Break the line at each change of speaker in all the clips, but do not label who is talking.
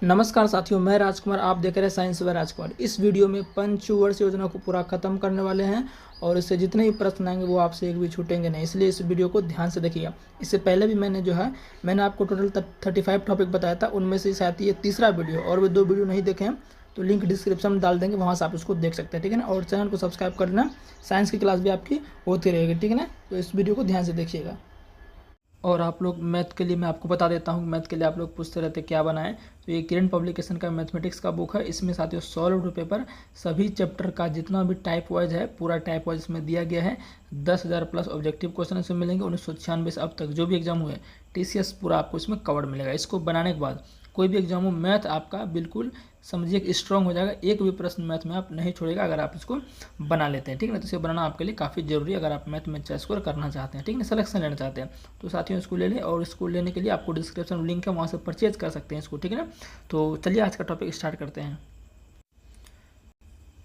नमस्कार साथियों, मैं राजकुमार। आप देख रहे हैं साइंस व राजकुमार। इस वीडियो में पंचवर्षीय योजना को पूरा खत्म करने वाले हैं और इससे जितने भी प्रश्न आएंगे वो आपसे एक भी छूटेंगे नहीं, इसलिए इस वीडियो को ध्यान से देखिएगा। इससे पहले भी मैंने आपको टोटल 35 टॉपिक बताया था, उनमें से शायद ये तीसरा वीडियो, और भी 2 वीडियो नहीं देखे हैं तो लिंक डिस्क्रिप्शन में डाल देंगे, वहाँ से आप उसको देख सकते हैं, ठीक है ना। और चैनल को सब्सक्राइब कर लेना, साइंस की क्लास भी आपकी होती रहेगी, ठीक है ना। तो इस वीडियो को ध्यान से देखिएगा। और आप लोग मैथ के लिए मैं आपको बता देता हूँ, मैथ के लिए आप लोग पूछते रहते क्या बनाएं, तो ये किरण पब्लिकेशन का मैथमेटिक्स का बुक है। इसमें साथियों सॉल्व टू पेपर सभी चैप्टर का जितना भी टाइप वाइज है पूरा टाइप वाइज इसमें दिया गया है। 10,000 प्लस ऑब्जेक्टिव क्वेश्चन इसमें मिलेंगे। 1996 से अब तक जो भी एग्जाम हुए TCS पूरा आपको इसमें कवर्ड मिलेगा। इसको बनाने के बाद कोई भी एग्जाम हो, मैथ आपका बिल्कुल समझिए कि स्ट्रांग हो जाएगा। एक भी प्रश्न मैथ में आप नहीं छोड़ेगा अगर आप इसको बना लेते हैं, ठीक है ना। तो इसे बनाना आपके लिए काफ़ी जरूरी है अगर आप मैथ में अच्छा स्कोर करना चाहते हैं, ठीक है ना, सिलेक्शन लेना चाहते हैं। तो साथियों इसको ले लें, और इसको लेने के लिए आपको डिस्क्रिप्शन में लिंक है, वहाँ से परचेज कर सकते हैं इसको, ठीक है ना। तो चलिए आज का टॉपिक स्टार्ट करते हैं।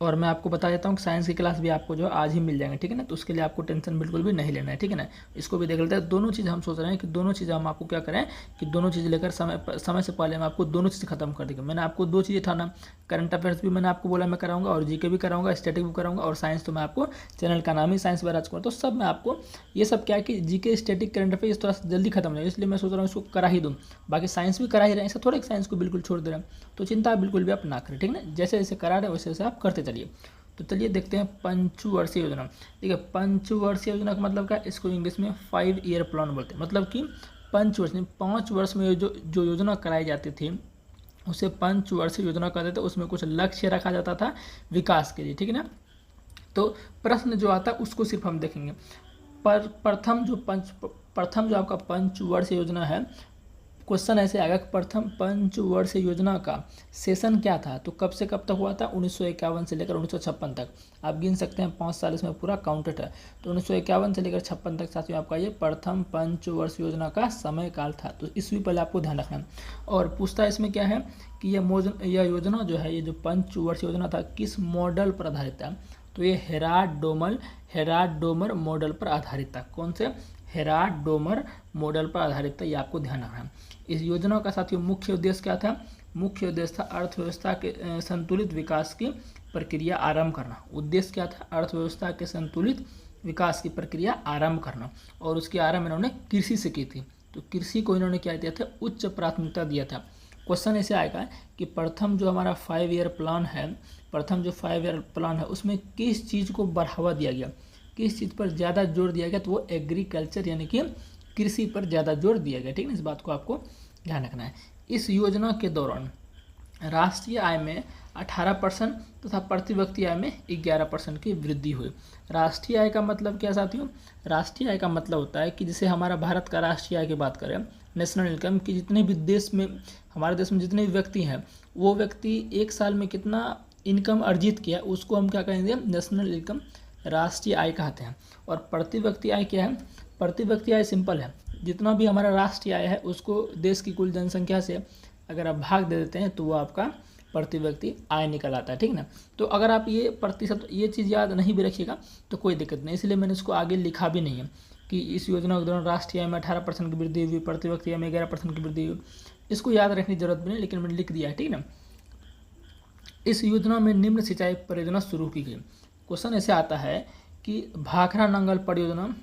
और मैं आपको बता देता हूँ कि साइंस की क्लास भी आपको जो आज ही मिल जाएंगे, ठीक है ना। तो उसके लिए आपको टेंशन बिल्कुल भी नहीं लेना है, ठीक है ना। इसको भी देख लेते हैं। दोनों चीज़ हम सोच रहे हैं कि दोनों चीज़ हम आपको क्या करें कि दोनों चीज़ लेकर समय से पहले हम आपको दोनों चीज़ खत्म कर देंगे। मैंने आपको 2 चीज़ें था ना, करंट अफेयर्स भी मैंने आपको बोला मैं कराऊंगा, और जीके भी कराऊंगा, स्टैटिक भी कराऊंगा, और साइंस तो मैं आपको, चैनल का नाम ही साइंस बाय राजकुमार, तो सब मैं आपको ये सब क्या है कि जीके स्टैटिक करंट अफेयर्स थोड़ा सा जल्दी खत्म हो जाए, इसलिए मैं सोच रहा हूँ इसको करा ही दूँ। बाकी साइंस भी करा ही रहे हैं, ऐसा थोड़ा साइंस को बिल्कुल छोड़ दे रहे हैं, तो चिंता बिल्कुल भी आप ना करें, ठीक है ना। जैसे जैसे करा रहे वैसे वैसे आप करते चलिए। तो चलिए देखते हैं पंचवर्षीय योजना। ठीक है, पंचवर्षीय योजना का मतलब क्या है, इसको इंग्लिश में 5 ईयर प्लान बोलते हैं। मतलब कि पंचवर्ष 5 वर्ष में जो योजना कराई जाती थी उसे पंचवर्षीय योजना कहते थे। उसमें कुछ लक्ष्य रखा जाता था विकास के लिए, ठीक है ना। तो प्रश्न जो आता है उसको सिर्फ हम देखेंगे। पर प्रथम जो आपका पंचवर्षीय योजना है, क्वेश्चन ऐसे आएगा कि प्रथम पंचवर्षीय योजना का सेशन क्या था, तो कब से कब तक हुआ था, 1951 से लेकर 1956 तक। आप गिन सकते हैं 5 साल इसमें पूरा काउंटेड है। तो 1951 से लेकर 56 तक साथियों आपका ये प्रथम पंचवर्षीय योजना का समय काल था। तो इसमें पहले आपको ध्यान रखना है। और पूछता इसमें क्या है कि यह योजना जो है, ये जो पंचवर्षीय योजना था किस मॉडल पर आधारित था, तो ये हेराड डोमर मॉडल पर आधारित था। कौन से? हेराड डोमर मॉडल पर आधारित था, ये आपको ध्यान रखना है। इस योजना का साथियों मुख्य उद्देश्य क्या था? मुख्य उद्देश्य था अर्थव्यवस्था के संतुलित विकास की प्रक्रिया आरंभ करना। उद्देश्य क्या था? अर्थव्यवस्था के संतुलित विकास की प्रक्रिया आरंभ करना। और उसकी आरंभ इन्होंने कृषि से की थी। तो कृषि को इन्होंने क्या दिया था? उच्च प्राथमिकता दिया था। क्वेश्चन ऐसे आएगा कि प्रथम जो हमारा 5 ईयर प्लान है, प्रथम जो 5 ईयर प्लान है उसमें किस चीज़ को बढ़ावा दिया गया, किस चीज़ पर ज़्यादा जोर दिया गया, तो वो एग्रीकल्चर यानी कि कृषि पर ज़्यादा जोर दिया गया, ठीक है। इस बात को आपको ध्यान रखना है। इस योजना के दौरान राष्ट्रीय आय में 18% तथा प्रति व्यक्ति आय में 11% की वृद्धि हुई। राष्ट्रीय आय का मतलब क्या साथियों? राष्ट्रीय आय का मतलब होता है कि जैसे हमारा भारत का राष्ट्रीय आय की बात करें, नेशनल इनकम की, जितने भी देश में, हमारे देश में जितने भी व्यक्ति हैं वो व्यक्ति एक साल में कितना इनकम अर्जित किया उसको हम क्या कहेंगे? नेशनल इनकम, राष्ट्रीय आय कहते हैं। और प्रति व्यक्ति आय क्या है? प्रति व्यक्ति आय सिंपल है, जितना भी हमारा राष्ट्रीय आय है उसको देश की कुल जनसंख्या से अगर आप भाग दे देते हैं तो वो आपका प्रति व्यक्ति आय निकल आता है, ठीक ना। तो अगर आप ये प्रतिशत, ये चीज़ याद नहीं भी रखिएगा तो कोई दिक्कत नहीं, इसलिए मैंने इसको आगे लिखा भी नहीं है कि इस योजना के दौरान राष्ट्रीय आय में 18% की वृद्धि हुई, प्रति व्यक्ति आय में 11% की वृद्धि हुई। इसको याद रखने की जरूरत भी नहीं, लेकिन मैंने लिख दिया है, ठीक ना। इस योजना में निम्न सिंचाई परियोजना शुरू की गई। क्वेश्चन ऐसे आता है कि भाखड़ा नंगल परियोजना,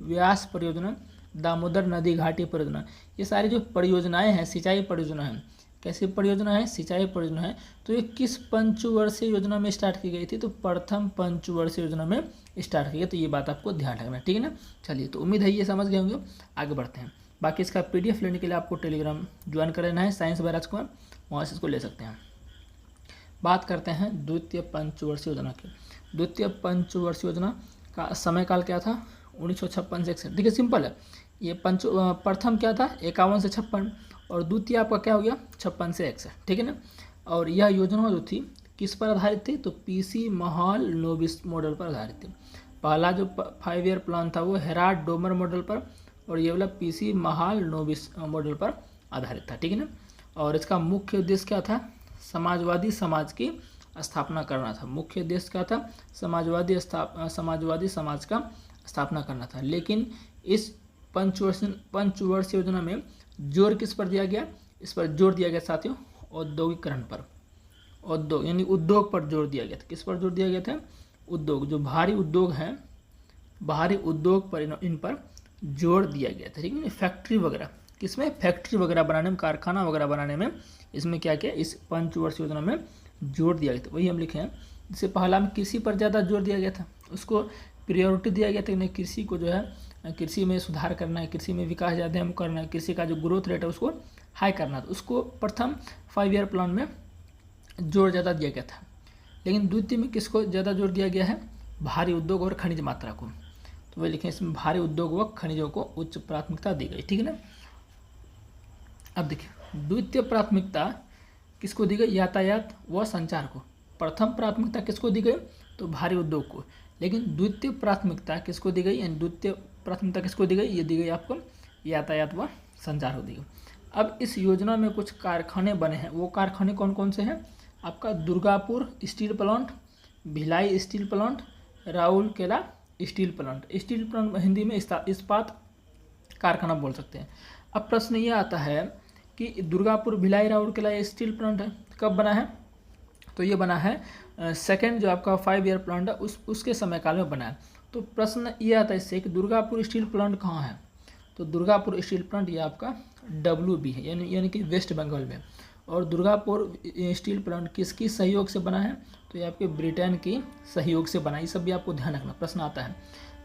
व्यास परियोजना, दामोदर नदी घाटी परियोजना, ये सारी जो परियोजनाएं हैं सिंचाई परियोजना है। कैसी परियोजना है? सिंचाई परियोजना है। तो ये किस पंचवर्षीय योजना में स्टार्ट की गई थी? तो प्रथम पंचवर्षीय योजना में स्टार्ट की गई। तो ये बात आपको ध्यान रखना है, ठीक है ना। चलिए, तो उम्मीद है ये समझ गए होंगे। आगे बढ़ते हैं। बाकी इसका PDF लेने के लिए आपको टेलीग्राम ज्वाइन कर लेना है, साइंस बाय राजकुमार, वहाँ से इसको ले सकते हैं। बात करते हैं द्वितीय पंचवर्षीय योजना की। द्वितीय पंचवर्षीय योजना का समय काल क्या था? 1956 से 61। देखिए सिंपल है ये। प्रथम क्या था? 51 से 56, और द्वितीय आपका क्या हो गया? 56 से 61, ठीक है ना। और यह योजना जो थी किस पर आधारित थी? तो PC महाल नोबिस मॉडल पर आधारित थी। पहला जो 5 ईयर प्लान था वो हेराड डोमर मॉडल पर, और ये वाला PC महाल नोबिस मॉडल पर आधारित था, ठीक है ना। और इसका मुख्य उद्देश्य क्या था? समाजवादी समाज की स्थापना करना था। मुख्य उद्देश्य क्या था? समाजवादी समाज का स्थापना करना था। लेकिन इस पंचवर्षीय योजना में जोर किस पर दिया गया? इस पर जोर दिया गया साथियों औद्योगिकरण पर, उद्योग यानी उद्योग पर जोर दिया गया था। किस पर जोर दिया गया था? उद्योग, जो भारी उद्योग हैं, बाहरी उद्योग पर इन पर जोर दिया गया था, ठीक है। फैक्ट्री वगैरह, किसमें? फैक्ट्री वगैरह बनाने में, कारखाना वगैरह बनाने में, इसमें क्या किया? इस पंचवर्षीय योजना में जोर दिया गया था। वही हम लिखे हैं। जैसे पहला में कृषि पर ज़्यादा जोर दिया गया था, उसको प्रायोरिटी दिया गया था कि कृषि को जो है कृषि में सुधार करना है, कृषि में विकास ज़्यादा हम करना है, कृषि का जो ग्रोथ रेट है उसको हाई करना है। तो उसको प्रथम 5 ईयर प्लान में जोर ज़्यादा दिया गया था। लेकिन द्वितीय में किसको ज़्यादा जोर दिया गया है? भारी उद्योग और खनिज मात्रा को। तो वही लिखें, इसमें भारी उद्योग व खनिजों को उच्च प्राथमिकता दी गई, ठीक है ना। अब देखिए, द्वितीय प्राथमिकता किसको दी गई? यातायात व संचार को। प्रथम प्राथमिकता किसको दी गई? तो भारी उद्योग को। लेकिन द्वितीय प्राथमिकता किसको दी गई? यानी द्वितीय प्राथमिकता किसको दी गई? ये दी गई आपको यातायात व संचार को दी गई। अब इस योजना में कुछ कारखाने बने हैं। वो कारखाने कौन कौन से हैं? आपका Durgapur steel plant, Bhilai steel plant, Rourkela steel plant. Steel plant Hindi में इस्पात कारखाना बोल सकते हैं। अब प्रश्न ये आता है कि दुर्गापुर, भिलाई, राउरकेला स्टील प्लांट है, कब बना है? तो ये बना है सेकेंड जो आपका 5 ईयर प्लांट है उसके समय काल में बना है। तो प्रश्न ये आता है इससे कि दुर्गापुर स्टील प्लांट कहाँ है? तो दुर्गापुर स्टील प्लांट ये आपका WB है, यानी कि वेस्ट बंगाल में। और दुर्गापुर स्टील प्लांट किसकी सहयोग से बना है? तो ये आपके ब्रिटेन की सहयोग से बना है। ये सब भी आपको ध्यान रखना, प्रश्न आता है।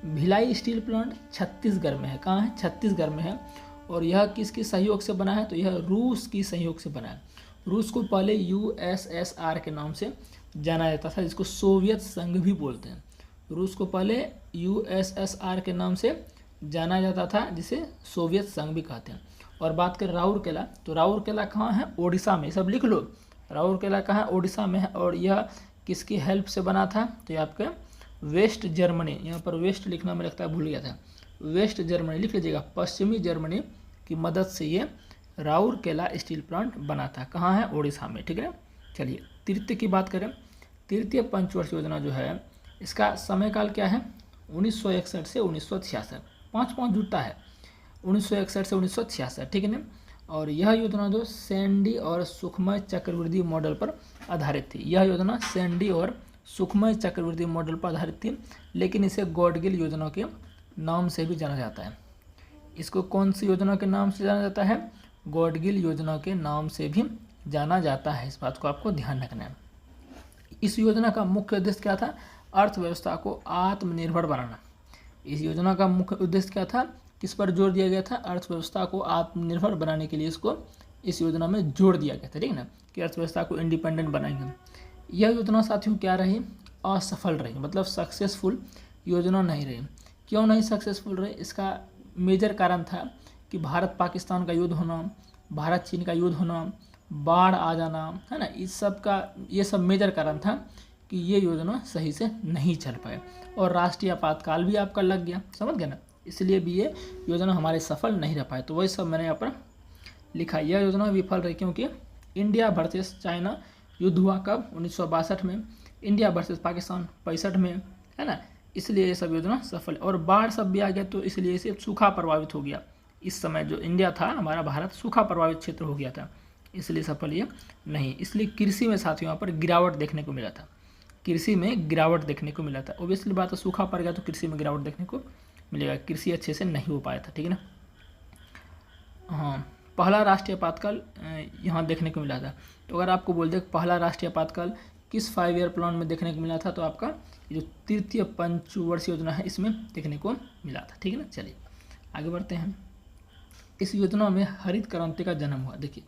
भिलाई स्टील प्लांट छत्तीसगढ़ में है। कहाँ है? छत्तीसगढ़ में है। और यह किसकी सहयोग से बना है? तो यह रूस की सहयोग से बना है। रूस को पहले USSR के नाम से जाना जाता था, जिसको सोवियत संघ भी बोलते हैं। रूस को पहले USSR के नाम से जाना जाता था, जिसे सोवियत संघ भी कहते हैं। और बात करें राउरकेला, तो राउरकेला कहाँ है? ओडिशा में। सब लिख लो, राउरकेला कहाँ है? ओडिशा में है। और यह किसकी हेल्प से बना था? तो ये आपके वेस्ट जर्मनी, यहाँ पर वेस्ट लिखना में लगता है भूल गया था, वेस्ट जर्मनी लिख लीजिएगा, पश्चिमी जर्मनी की मदद से ये राउरकेला स्टील प्लांट बना था। कहाँ है? ओडिशा में, ठीक है। चलिए तृतीय की बात करें। तृतीय पंचवर्षीय योजना जो है इसका समयकाल क्या है? 1961 से 1966, 5 जुड़ता है, 1961 से 1966, ठीक है ना। और यह योजना जो सैंडी और सुखमय चक्रवृद्धि मॉडल पर आधारित थी। यह योजना सैंडी और सुखमय चक्रवृद्धि मॉडल पर आधारित थी, लेकिन इसे गॉडगिल योजना के नाम से भी जाना जाता है। इसको कौन सी योजना के नाम से जाना जाता है? गॉडगिल योजना के नाम से भी जाना जाता है। इस बात को आपको ध्यान रखना है। इस योजना का मुख्य उद्देश्य क्या था? अर्थव्यवस्था को आत्मनिर्भर बनाना। इस योजना का मुख्य उद्देश्य क्या था? किस पर जोर दिया गया था? अर्थव्यवस्था को आत्मनिर्भर बनाने के लिए इसको इस योजना में जोड़ दिया गया था, ठीक है ना, कि अर्थव्यवस्था को इंडिपेंडेंट बनाएंगे। यह योजना साथियों क्या रही? असफल रही, मतलब सक्सेसफुल योजना नहीं रही। क्यों नहीं सक्सेसफुल रही? इसका मेजर कारण था कि भारत पाकिस्तान का युद्ध होना, भारत चीन का युद्ध होना, बाढ़ आ जाना, है ना, ये सब मेजर कारण था कि ये योजना सही से नहीं चल पाए। और राष्ट्रीय आपातकाल भी आपका लग गया, समझ गए ना, इसलिए भी ये योजना हमारे सफल नहीं रह पाए। तो वही सब मैंने यहाँ पर लिखा। यह योजना विफल रही क्योंकि इंडिया वर्सेस चाइना युद्ध हुआ कब? 1962 में। इंडिया वर्सेस पाकिस्तान 65 में, है ना, इसलिए ये सब योजना सफल। और बाढ़ सब भी आ गया, तो इसलिए इसे सूखा प्रभावित हो गया। इस समय जो इंडिया था हमारा, भारत सूखा प्रभावित क्षेत्र हो गया था, इसलिए सफल ये नहीं। इसलिए कृषि में साथियों यहाँ पर गिरावट देखने को मिला था, कृषि में गिरावट देखने को मिला था। ओबियसली बात है, सूखा पड़ गया तो कृषि में गिरावट देखने को मिलेगा, कृषि अच्छे से नहीं हो पाया था, ठीक है ना। हाँ, पहला राष्ट्रीय आपातकाल यहाँ देखने को मिला था। तो अगर आपको बोल दे पहला राष्ट्रीय आपातकाल किस 5 ईयर प्लान में देखने को मिला था, तो आपका जो तृतीय पंचवर्षीय योजना है इसमें देखने को मिला था, ठीक है ना। चलिए आगे बढ़ते हैं। इस योजना में हरित क्रांति का जन्म हुआ। देखिए,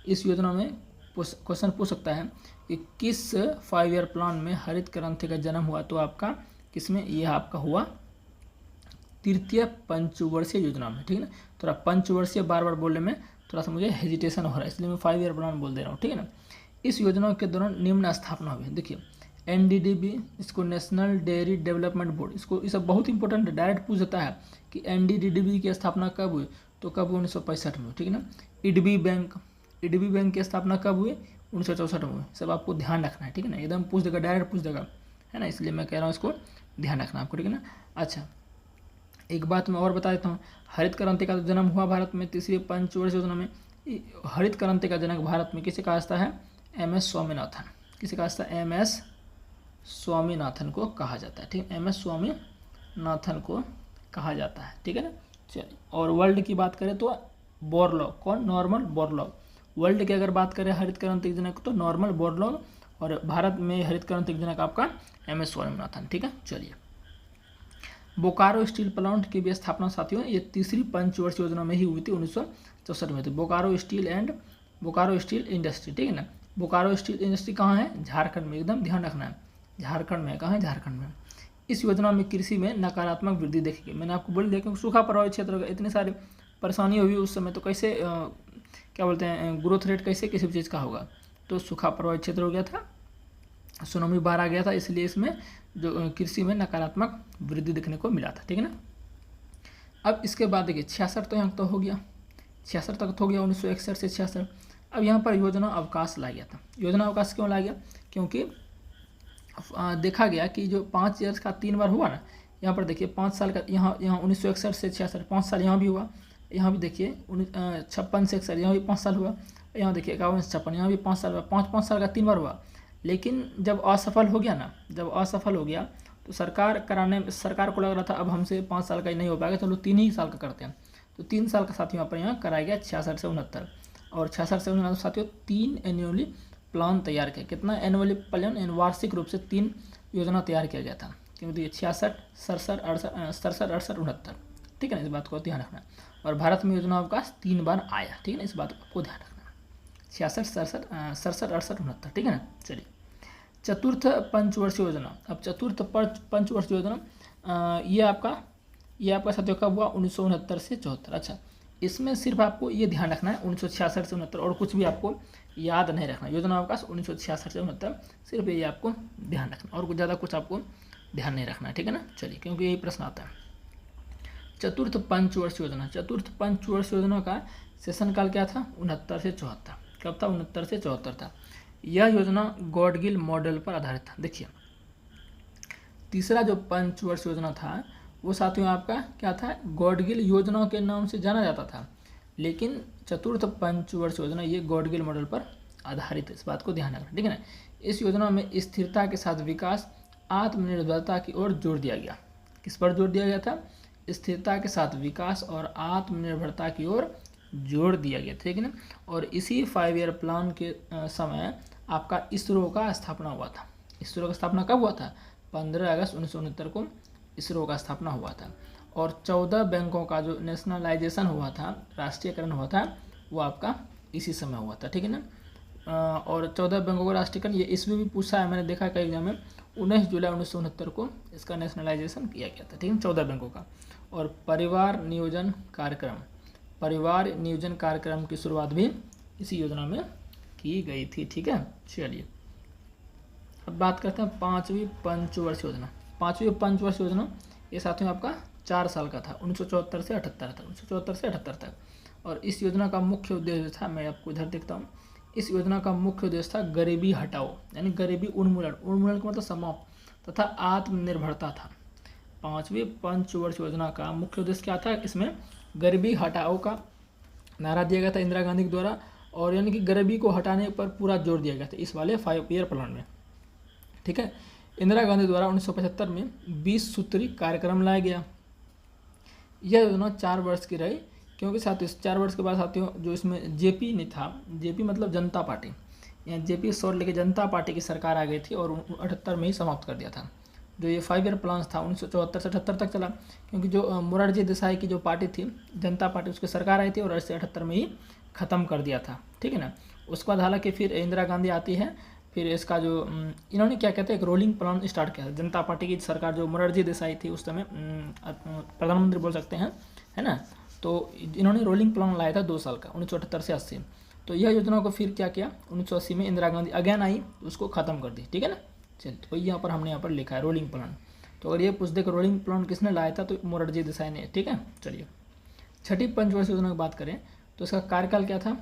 इस योजना में क्वेश्चन पूछ सकता है कि किस 5 ईयर प्लान में हरित क्रांति का जन्म हुआ, तो आपका किसमें? यह आपका हुआ तृतीय पंचवर्षीय योजना में, ठीक है ना। थोड़ा पंचवर्षीय बार बार बोलने में थोड़ा सा मुझे हेजिटेशन हो रहा है, इसलिए मैं 5 ईयर प्लान बोल दे रहा हूँ, ठीक है ना। इस योजना के दौरान निम्न स्थापना हुई। देखिए, NDDB, इसको नेशनल डेयरी डेवलपमेंट बोर्ड, इसको ये सब बहुत इंपॉर्टेंट है, डायरेक्ट पूछ देता है कि NDDB की स्थापना कब हुई, तो कब हुई? 1965 में, ठीक है ना। IDB बैंक की स्थापना कब हुई? 1964 में। सब आपको ध्यान रखना है, ठीक है ना, एकदम पूछ देगा, डायरेक्ट पूछ देगा, है ना, इसलिए मैं कह रहा हूँ इसको ध्यान रखना आपको, ठीक है ना। अच्छा, एक बात मैं और बता देता हूँ, हरित क्रांति का जन्म हुआ भारत में तीसरी पंचवर्षीय योजना में। हरित क्रांति का जनक भारत में किसे कहा जाता है? MS स्वामीनाथन। किसे कहा जाता है? MS स्वामीनाथन को कहा जाता है। ठीक है, MS स्वामीनाथन को कहा जाता है। ठीक है ना। चलिए, और वर्ल्ड की बात करें तो बोरलॉग। कौन? Norman Borlaug. वर्ल्ड की अगर बात करें हरित क्रांति जनक तो नॉर्मन बोरलॉग, और भारत में हरित क्रांति जनक आपका MS स्वामीनाथन। ठीक है। चलिए, बोकारो स्टील प्लांट की भी स्थापना साथियों ये तीसरी पंचवर्षीय योजना में ही हुई थी, 1964 में। तो बोकारो स्टील इंडस्ट्री। ठीक है ना। बोकारो स्टील इंडस्ट्री कहाँ है? झारखंड में। एकदम ध्यान रखना है, झारखंड में। कहाँ है? झारखंड में। इस योजना में कृषि में नकारात्मक वृद्धि देखी गई। मैंने आपको बोल दिया क्योंकि सूखा प्रभावित क्षेत्र इतनी सारी परेशानी हुई उस समय, तो कैसे क्या बोलते हैं, ग्रोथ रेट कैसे किसी भी चीज़ का होगा? तो सूखा प्रभावित क्षेत्र हो गया था, सुनामी बाढ़ आ गया था, इसलिए इसमें जो कृषि में नकारात्मक वृद्धि देखने को मिला था। ठीक है ना। अब इसके बाद देखिए 66 तो यहाँ तो हो गया, 66 तक तो हो गया, 1961 से 66। अब यहाँ पर योजना अवकाश लाया गया था। योजना अवकाश क्यों लाया गया? क्योंकि देखा गया कि जो 5 ईयर्स का 3 बार हुआ ना, यहाँ पर देखिए 5 साल का, यहाँ 1961 से 66 5 साल यहाँ भी हुआ, यहाँ भी देखिए 56 से 61 यहाँ भी 5 साल हुआ, यहाँ देखिए 51 से 56 यहाँ भी 5 साल हुआ, 5 साल का 3 बार हुआ। लेकिन जब असफल हो गया ना, जब असफल हो गया तो सरकार को लग रहा था अब हमसे 5 साल का ही नहीं हो पाएगा, चलो 3 ही साल का करते हैं। तो 3 साल का साथियों यहाँ कराया गया 66 से 69, और 66 से 69 साथियों 3 एनुअली प्लान तैयार किया। कितना एनुअली प्लान? वार्षिक रूप से 3 योजना तैयार किया गया था। क्योंकि 66, 67, 68, 69। ठीक है ना, इस बात को ध्यान रखना। और भारत में योजना अवकाश 3 बार आया। ठीक है ना, इस बात को ध्यान रखना। 66, 67, 68, 69। ठीक है ना। चलिए, चतुर्थ पंचवर्षीय योजना। अब चतुर्थ पंचवर्षीय योजना ये आपका साथियों कब हुआ? 1969 से 74। अच्छा, इसमें सिर्फ आपको ये ध्यान रखना है 1966 से 69, और कुछ भी आपको याद नहीं रखना। योजना अवकाश 1966 से 69, सिर्फ ये आपको ध्यान रखना, और कुछ ज़्यादा कुछ आपको ध्यान नहीं रखना है। ठीक है ना। चलिए, क्योंकि यही प्रश्न आता है। चतुर्थ पंचवर्षीय योजना। चतुर्थ पंचवर्षीय योजना का सेशन काल क्या था? 69 से 74। कब था? 69 से 74 था। यह योजना गॉडगिल मॉडल पर आधारित था। देखिए, तीसरा जो पंचवर्षीय योजना था वो साथियों आपका क्या था? गॉडगिल योजना के नाम से जाना जाता था। लेकिन चतुर्थ पंचवर्षीय योजना ये गॉडगिल मॉडल पर आधारित है, इस बात को ध्यान रखना। ठीक है ना। इस योजना में स्थिरता के साथ विकास, आत्मनिर्भरता की ओर जोर दिया गया। किस पर जोर दिया गया था? स्थिरता के साथ विकास और आत्मनिर्भरता की ओर जोड़ दिया गया। ठीक है ना। और इसी 5 ईयर प्लान के समय आपका इसरो का स्थापना हुआ था। इसरो का स्थापना कब हुआ था? 15 अगस्त 1969 को इसरो का स्थापना हुआ था। और 14 बैंकों का जो नेशनलाइजेशन हुआ था, राष्ट्रीयकरण हुआ था, वो आपका इसी समय हुआ था। ठीक है ना। और 14 बैंकों का राष्ट्रीयकरण ये इसमें भी पूछा है, मैंने देखा कई एग्जाम में। 19 जुलाई 1969 को इसका नेशनलाइजेशन किया गया था। ठीक है, 14 बैंकों का। और परिवार नियोजन कार्यक्रम की शुरुआत भी इसी योजना में की गई थी। ठीक है। चलिए, अब बात करते हैं 5वीं पंचवर्षीय योजना। 5वीं पंचवर्षीय योजना ये साथियों आपका 4 साल का था, 1974 से 78 तक। 1974 से 78 तक। और इस योजना का मुख्य उद्देश्य था, मैं आपको इधर देखता हूँ, इस योजना का मुख्य उद्देश्य था गरीबी हटाओ, यानी गरीबी उन्मूलन का मतलब समाप्त, तथा आत्मनिर्भरता था। 5वीं पंचवर्षीय योजना का मुख्य उद्देश्य क्या था? इसमें गरीबी हटाओ का नारा दिया गया था इंदिरा गांधी के द्वारा, और यानी कि गरीबी को हटाने पर पूरा जोर दिया गया था इस वाले 5 ईयर प्लान में। ठीक है। इंदिरा गांधी द्वारा 1975 में 20 सूत्री कार्यक्रम लाया गया। यह योजना 4 वर्ष की रही, क्योंकि साथियों 4 वर्ष के बाद साथियों जो इसमें जेपी नहीं था, जेपी मतलब जनता पार्टी, यहाँ जेपी शॉर्ट लेके जनता पार्टी की सरकार आ गई थी और 78 में ही समाप्त कर दिया था। जो ये 5 ईयर प्लान था 1974 से 78 तक चला, क्योंकि जो मोरारजी देसाई की जो पार्टी थी, जनता पार्टी, उसकी सरकार आई थी और 78 में ही ख़त्म कर दिया था। ठीक है ना। उसके बाद हालांकि फिर इंदिरा गांधी आती है, फिर इसका जो इन्होंने क्या कहते हैं एक रोलिंग प्लान स्टार्ट किया। जनता पार्टी की सरकार जो मोरारजी देसाई थी उस समय प्रधानमंत्री बोल सकते हैं, है ना। तो इन्होंने रोलिंग प्लान लाया था 2 साल का, 1978 से 80। तो यह योजना को फिर क्या किया, 1980 में इंदिरा गांधी अगेन आई, उसको ख़त्म कर दी। ठीक है ना। चलिए, तो यहाँ पर हमने यहाँ पर लिखा है रोलिंग प्लान। तो अगर ये पूछ दे कि रोलिंग प्लान किसने लाया था, तो मोरारजी देसाई ने। ठीक है। चलिए, छठी पंचवर्षीय योजना की बात करें तो इसका कार्यकाल क्या था?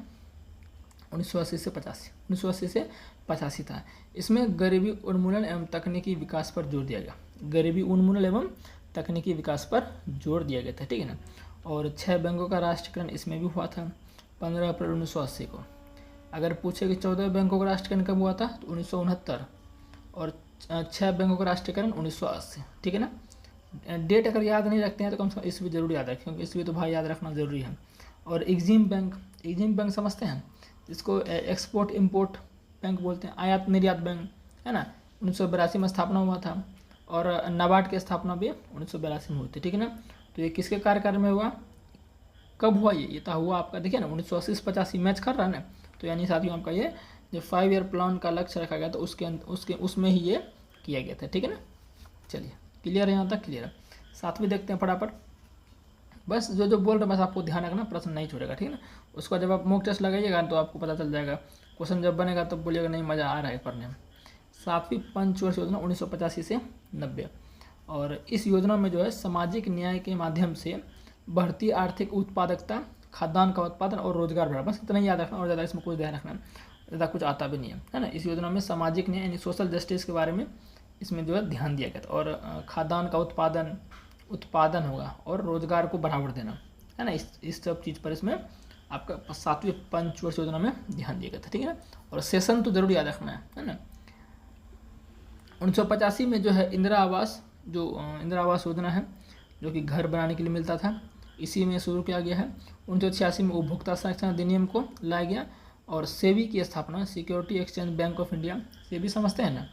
1980 से 85। 1980 से 85 था। इसमें गरीबी उन्मूलन एवं तकनीकी विकास पर जोर दिया गया। गरीबी उन्मूलन एवं तकनीकी विकास पर जोर दिया गया था। ठीक है ना। और 6 बैंकों का राष्ट्रीयकरण इसमें भी हुआ था। 15 अप्रैल 1980 को। अगर पूछे कि 14 बैंकों का राष्ट्रीयकरण कब हुआ था तो 1969, और 6 बैंकों का राष्ट्रीयकरण 1980, ठीक है ना। डेट अगर याद नहीं रखते हैं तो कम से कम ईस्वी जरूर याद रखें, क्योंकि ईस्वी तो भाई याद रखना ज़रूरी है। और एग्जिम बैंक समझते हैं, जिसको एक्सपोर्ट इम्पोर्ट बैंक बोलते हैं, आयात निर्यात बैंक, है ना। 1982 में स्थापना हुआ था, और नाबार्ड की स्थापना भी 1982 में हुई थी, ठीक है ना। तो ये किसके कार्यकाल में हुआ, कब हुआ ये तो हुआ आपका, देखिए ना 1980 से 85 मैच कर रहा है ना। तो यानी साथियों आपका ये जो 5 ईयर प्लान का लक्ष्य रखा गया था उसमें ही ये किया गया था, ठीक है ना। चलिए क्लियर है, यहाँ तक क्लियर है। 7वीं देखते हैं फटाफट। बस जो बोल रहे हैं बस आपको ध्यान रखना, प्रश्न नहीं छोड़ेगा, ठीक है ना। उसका जब आप मॉक टेस्ट लगाइएगा तो आपको पता चल जाएगा, क्वेश्चन जब बनेगा तो बोलिएगा नहीं मज़ा आ रहा है पढ़ने में। 7वीं पंचवर्षीय योजना 1985 से 90, और इस योजना में जो है सामाजिक न्याय के माध्यम से बढ़ती आर्थिक उत्पादकता, खाद्यान्न का उत्पादन और रोजगार बढ़ा, बस इतना ही याद रखना, और ज़्यादा इसमें कुछ ध्यान रखना, ज़्यादा कुछ आता भी नहीं है ना। इस योजना में सामाजिक न्याय यानी सोशल जस्टिस के बारे में इसमें जो है ध्यान दिया गया था, और खाद्यान्न का उत्पादन होगा और रोजगार को बढ़ावा देना, है ना। इस सब चीज़ पर इसमें आपका 7वीं पंचवर्षीय योजना में ध्यान दिया गया था, ठीक है ना। और सेशन तो जरूर याद रखना है ना। 1985 में जो है इंदिरा आवास योजना है, जो कि घर बनाने के लिए मिलता था, इसी में शुरू किया गया है। 1986 में उपभोक्ता संरक्षण अधिनियम को लाया गया, और सेबी की स्थापना, security exchange bank of India, SEBI समझते हैं ना,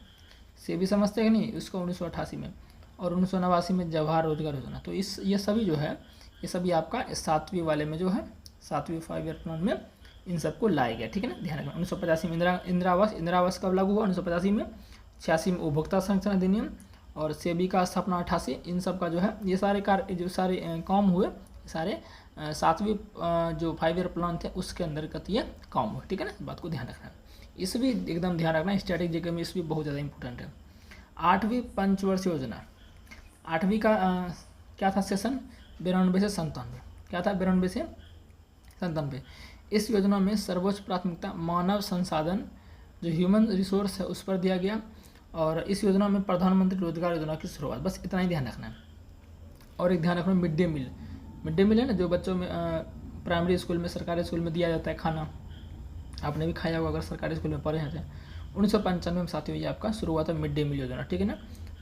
सेबी समझते हैं कि नहीं, उसको 1988 में, और 1989 में जवाहर रोजगार योजना। तो ये सभी जो है, ये सभी आपका 7वीं वाले में जो है, 7वीं 5 ईयर प्लान में इन सबको लाया गया, ठीक है ना, ध्यान रखना। 1985 में इंदिरा आवास कब लागू हुआ, 1985 में। 86 में उपभोक्ता संरक्षण अधिनियम, और सेबी का स्थापना 88, इन सब का जो है ये सारे काम हुए, सारे 7वीं जो 5 ईयर प्लान थे उसके अंतर्गत ये काम हुए, ठीक है ना। इस बात को ध्यान रखना, इस भी एकदम ध्यान रखना, स्टैटिक जीके में इस भी बहुत ज़्यादा इंपॉर्टेंट है। 8वीं पंचवर्षीय योजना, 8वीं का क्या था सेशन, 92 से 97, क्या था 92 से 97। इस योजना में सर्वोच्च प्राथमिकता मानव संसाधन जो ह्यूमन रिसोर्स है उस पर दिया गया, और इस योजना में प्रधानमंत्री रोजगार योजना की शुरुआत, बस इतना ही ध्यान रखना है। और एक ध्यान रखना, मिड डे मील है ना, जो बच्चों में प्राइमरी स्कूल में, सरकारी स्कूल में दिया जाता है खाना, आपने भी खाया होगा अगर सरकारी स्कूल में पढ़े हैं। 1995 में साथियों ये आपका शुरू हुआ था मिड डे मील योजना, ठीक है ना।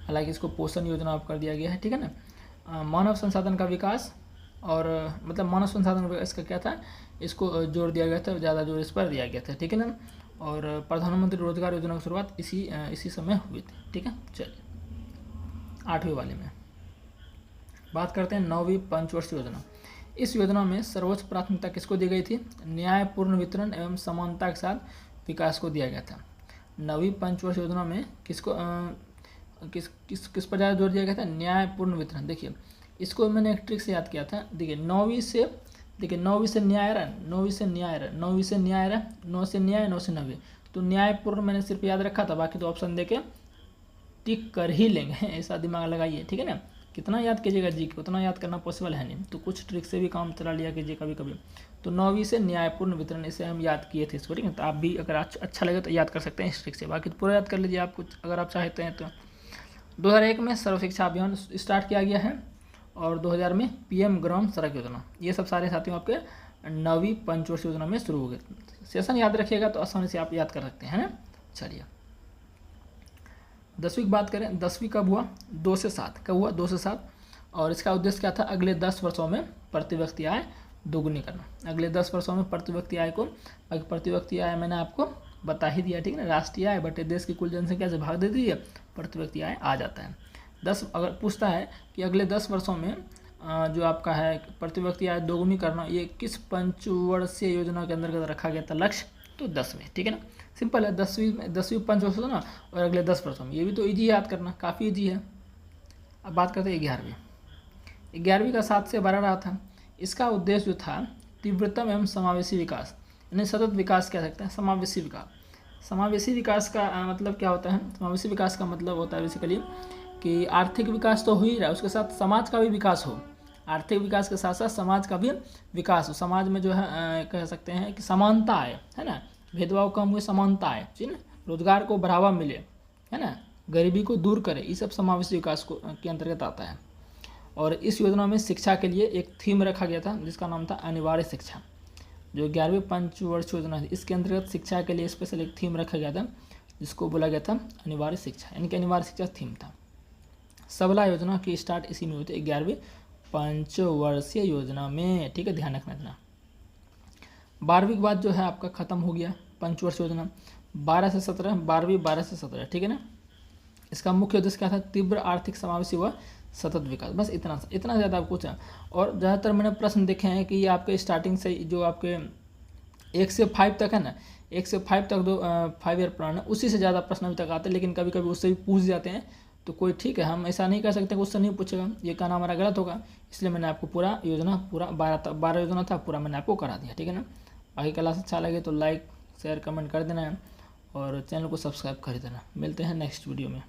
हालांकि इसको पोषण योजना आप कर दिया गया है, ठीक है ना। मानव संसाधन का विकास, और मतलब मानव संसाधन विकास का क्या था, इसको जोर दिया गया था, ज़्यादा जोर इस पर दिया गया था, ठीक है ना। और प्रधानमंत्री रोजगार योजना की शुरुआत इसी समय हुई थी, ठीक है। चलिए 8वीं वाले में बात करते हैं 9वीं पंचवर्षीय योजना। इस योजना में सर्वोच्च प्राथमिकता किसको दी गई थी, न्यायपूर्ण वितरण एवं समानता के साथ विकास को दिया गया था। 9वीं पंचवर्षीय योजना में किसको किस पर ज़्यादा जोर दिया गया था, न्यायपूर्ण वितरण। देखिए इसको मैंने एक ट्रिक से याद किया था, देखिए 9वीं से न्याय रहा, 9वीं से न्याय रहा, 9 से न्याय, 9 से 90। तो न्यायपूर्ण मैंने सिर्फ याद रखा था, बाकी तो ऑप्शन देके टिक कर ही लेंगे, ऐसा दिमाग लगाइए, ठीक है ना। कितना याद कीजिएगा जी को, उतना याद करना पॉसिबल है नहीं, तो कुछ ट्रिक से भी काम चला लिया कीजिए कभी कभी। तो 9वीं से न्यायपूर्ण वितरण, इसे हम याद किए थे इसको, ठीक है। तो आप भी अगर अच्छा लगे तो याद कर सकते हैं इस ट्रिक से, बाकी तो पूरा याद कर लीजिए आप कुछ अगर आप चाहते हैं तो। 2001 में सर्व शिक्षा अभियान स्टार्ट किया गया है, और 2000 में PM ग्राम सड़क योजना। ये सब सारे साथियों आपके 9वीं पंचवर्षीय योजना में शुरू हो गए। सेशन याद रखिएगा तो आसानी से आप याद कर सकते हैं ना। चलिए 10वीं की बात करें, 10वीं कब हुआ, 2 से 7, कब हुआ 2 से 7, और इसका उद्देश्य क्या था, अगले 10 वर्षों में प्रति व्यक्ति आय दोगुनी करना। अगले 10 वर्षों में प्रति व्यक्ति आय को, प्रति व्यक्ति आय मैंने आपको बता ही दिया, ठीक है ना। राष्ट्रीय आय बटे देश की कुल जनसंख्या से भाग दे दीजिए, प्रति व्यक्ति आय आ जाता है। 10 अगर पूछता है कि अगले 10 वर्षों में जो आपका है प्रति व्यक्ति आय दोगुनी करना, ये किस पंचवर्षीय योजना के अंतर्गत रखा गया था लक्ष्य, तो 10 में, ठीक है ना। सिंपल है, 10वीं पंचवर्षीय योजना और अगले 10 वर्षों में, ये भी तो ईजी याद करना, काफ़ी ईजी है। अब बात करते हैं 11वीं का 7 से 12 रहा था। इसका उद्देश्य जो था तीव्रतम एवं समावेशी विकास, यानी सतत विकास कह सकते हैं, समावेशी विकास। समावेशी विकास का मतलब क्या होता है, समावेशी विकास का मतलब होता है बेसिकली कि आर्थिक विकास तो हो ही रहा है, उसके साथ समाज का भी विकास हो। आर्थिक विकास के साथ साथ समाज का भी विकास हो। समाज में जो है कह सकते हैं कि समानता आए, है ना, भेदभाव कम हुए, समानता आए, ठीक है, रोजगार को बढ़ावा मिले, है ना, गरीबी को दूर करे, ये सब समावेशी विकास को के अंतर्गत आता है। और इस योजना में शिक्षा के लिए एक थीम रखा गया था जिसका नाम था अनिवार्य शिक्षा। जो 11वीं पंचवर्षीय योजना थी इसके अंतर्गत शिक्षा के लिए स्पेशल एक थीम रखा गया था जिसको बोला गया था अनिवार्य शिक्षा, यानी कि अनिवार्य शिक्षा थीम था। सबला योजना की स्टार्ट इसी में हुई थी 11वीं पंचवर्षीय योजना में, ठीक है, ध्यान रखना इतना। 12वीं के बाद जो है आपका खत्म हो गया पंचवर्षीय योजना, 12 से 17, 12वीं 12 से 17, ठीक है ना। इसका मुख्य उद्देश्य क्या था? तीव्र आर्थिक समावेशी व सतत विकास, बस इतना ज़्यादा आपको चाहिए। और ज़्यादातर मैंने प्रश्न देखे हैं कि ये आपके स्टार्टिंग से जो आपके 1 से 5 तक है ना, 1 से 5 तक 5 ईयर प्लान है, उसी से ज़्यादा प्रश्न अभी तक आते हैं, लेकिन कभी कभी उससे भी पूछ जाते हैं। तो कोई ठीक है, हम ऐसा नहीं कर सकते कि उससे नहीं पूछेगा, ये कहना हमारा गलत होगा। इसलिए मैंने आपको पूरा योजना, पूरा 12 योजना था, पूरा मैंने आपको करा दिया, ठीक है ना। बाकी क्लास अच्छा लगे तो लाइक शेयर कमेंट कर देना है और चैनल को सब्सक्राइब कर देना। मिलते हैं नेक्स्ट वीडियो में।